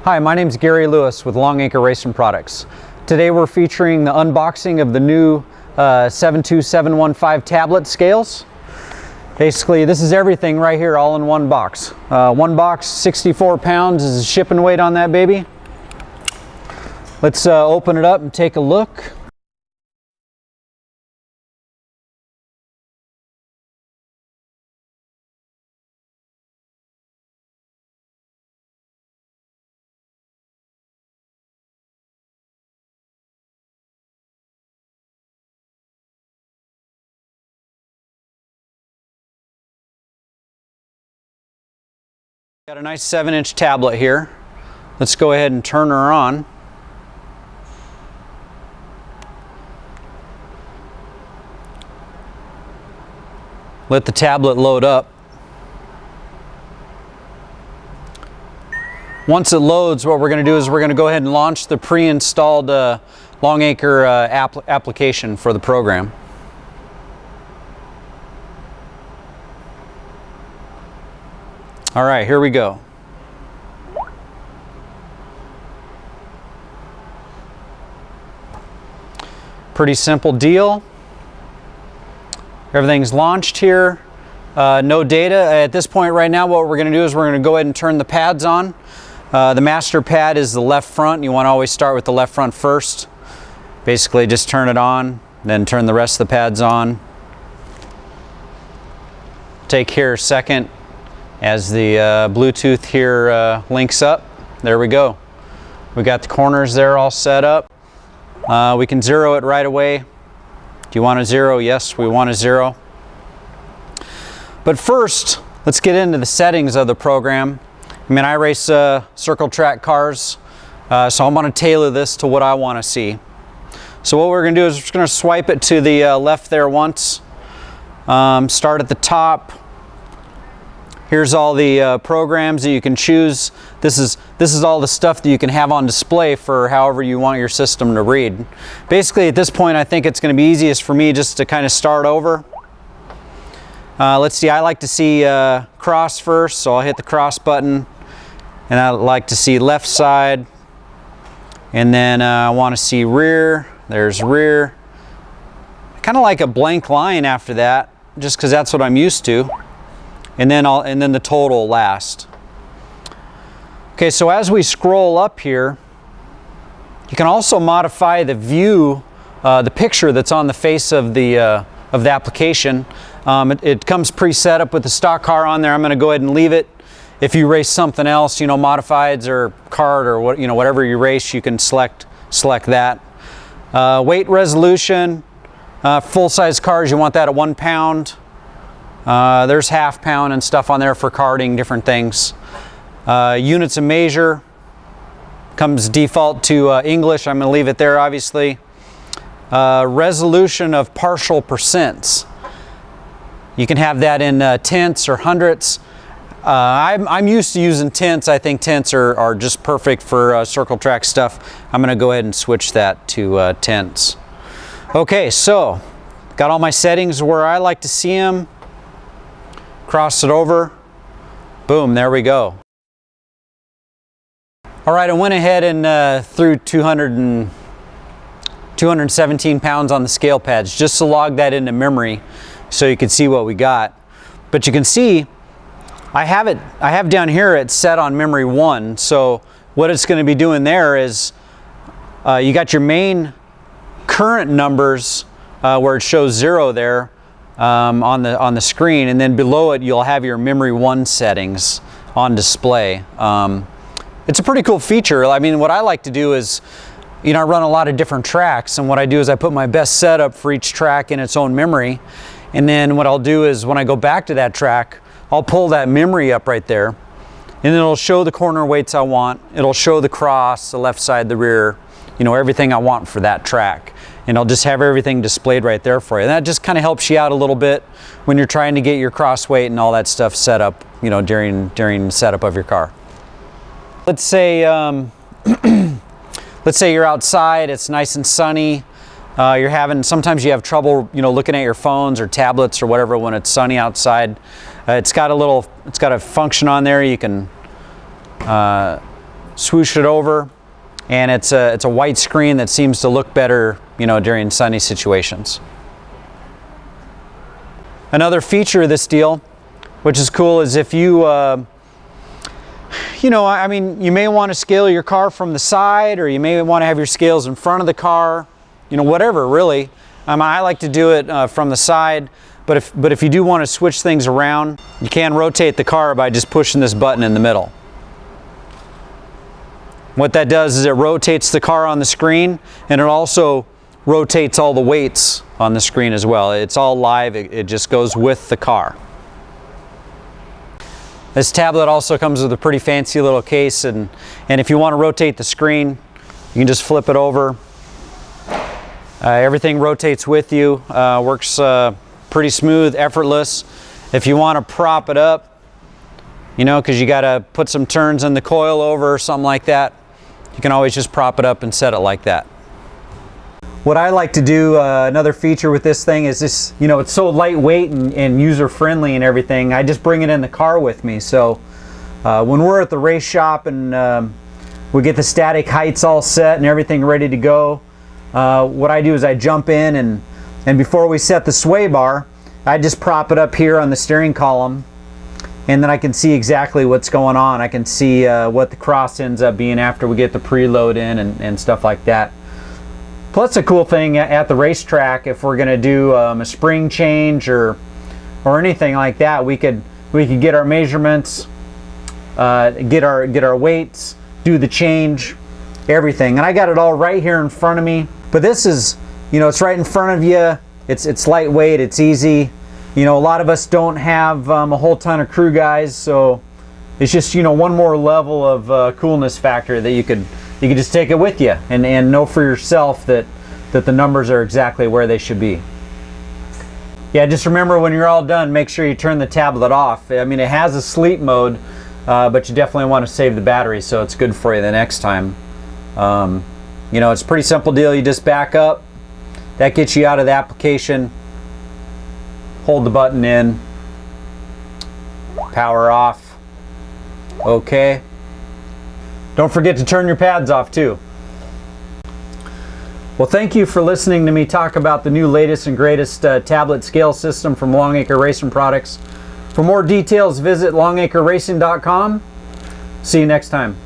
Hi, my name is Gary Lewis with Longacre Racing Products. Today we're featuring the unboxing of the new 72715 tablet scales. Basically, this is everything right here all in one box. One box, 64 pounds is the shipping weight on that baby. Let's open it up and take a look. Got a nice 7-inch tablet here. Let's go ahead and turn her on. Let the tablet load up. Once it loads, what we're going to do is we're going to go ahead and launch the pre-installed Longacre application for the program. All right, here we go. Pretty simple deal. Everything's launched here. No data. At this point right now, what we're going to do is we're going to go ahead and turn the pads on. The master pad is the left front. You want to always start with the left front first. Basically, just turn it on, then turn the rest of the pads on. Take care second as the Bluetooth here links up. There we go. We got the corners there all set up. We can zero it right away. Do you want a zero? Yes, we want a zero. But first, let's get into the settings of the program. I mean, I race circle track cars, so I'm going to tailor this to what I want to see. So what we're going to do is we're just going to swipe it to the left there once. Start at the top. Here's all the programs that you can choose. This is all the stuff that you can have on display for however you want your system to read. Basically, at this point, I think it's going to be easiest for me just to kind of start over. Let's see, I like to see cross first, so I'll hit the cross button. And I like to see left side. And then I want to see rear. There's rear. Kind of like a blank line after that, just because that's what I'm used to. And then the total last. Okay, so as we scroll up here, you can also modify the view, the picture that's on the face of the application. It comes pre-set up with the stock car on there. I'm going to go ahead and leave it. If you race something else, you know, modifieds or kart or what, you know, whatever you race, you can select that. Weight resolution, full-size cars, you want that at 1 pound. There's half pound and stuff on there for karting, different things. Units of measure comes default to English. I'm going to leave it there, obviously. Resolution of partial percents. You can have that in tenths or hundredths. I'm used to using tenths. I think tenths are just perfect for circle track stuff. I'm going to go ahead and switch that to tenths. Okay, so got all my settings where I like to see them. Cross it over. Boom, there we go. All right, I went ahead and threw 217 pounds on the scale pads just to log that into memory so you can see what we got. But you can see I have down here it's set on memory 1. So what it's going to be doing there is you got your main current numbers where it shows 0 there. On the screen, and then below it you'll have your memory 1 settings on display. It's a pretty cool feature. I mean, what I like to do is, you know, I run a lot of different tracks, and what I do is I put my best setup for each track in its own memory, and then what I'll do is when I go back to that track, I'll pull that memory up right there, and it'll show the corner weights I want. It'll show the cross, the left side, the rear, you know, everything I want for that track. And I'll just have everything displayed right there for you. And that just kind of helps you out a little bit when you're trying to get your cross weight and all that stuff set up, you know, during the setup of your car. Let's say let's say you're outside, it's nice and sunny. Sometimes you have trouble, you know, looking at your phones or tablets or whatever when it's sunny outside. It's got a function on there. You can swoosh it over, and it's a white screen that seems to look better, you know, during sunny situations. Another feature of this deal, which is cool, is if you you know, I mean, you may want to scale your car from the side, or you may want to have your scales in front of the car, you know, whatever really. I like to do it from the side, but if you do want to switch things around, you can rotate the car by just pushing this button in the middle. What that does is it rotates the car on the screen, and it also rotates all the weights on the screen as well. It's all live, it just goes with the car. This tablet also comes with a pretty fancy little case, and if you want to rotate the screen, you can just flip it over. Everything rotates with you, works pretty smooth, effortless. If you want to prop it up, you know, because you got to put some turns in the coil over or something like that, you can always just prop it up and set it like that. What I like to do, another feature with this thing is this, you know, it's so lightweight and user-friendly and everything. I just bring it in the car with me. So when we're at the race shop and we get the static heights all set and everything ready to go, what I do is I jump in, and before we set the sway bar, I just prop it up here on the steering column, and then I can see exactly what's going on. I can see what the cross ends up being after we get the preload in and stuff like that. Plus, a cool thing at the racetrack, if we're going to do a spring change or anything like that, we could get our measurements, get our weights, do the change, everything. And I got it all right here in front of me. But this is, you know, it's right in front of you. It's lightweight. It's easy. You know, a lot of us don't have a whole ton of crew guys, so it's just, you know, one more level of coolness factor that you could just take it with you and know for yourself that the numbers are exactly where they should be. Yeah, just remember when you're all done, make sure you turn the tablet off. I mean, it has a sleep mode, but you definitely want to save the battery so it's good for you the next time. You know, it's a pretty simple deal. You just back up. That gets you out of the application. Hold the button in. Power off. Okay. Don't forget to turn your pads off too. Well, thank you for listening to me talk about the new latest and greatest tablet scale system from Longacre Racing Products. For more details, visit longacreracing.com. See you next time.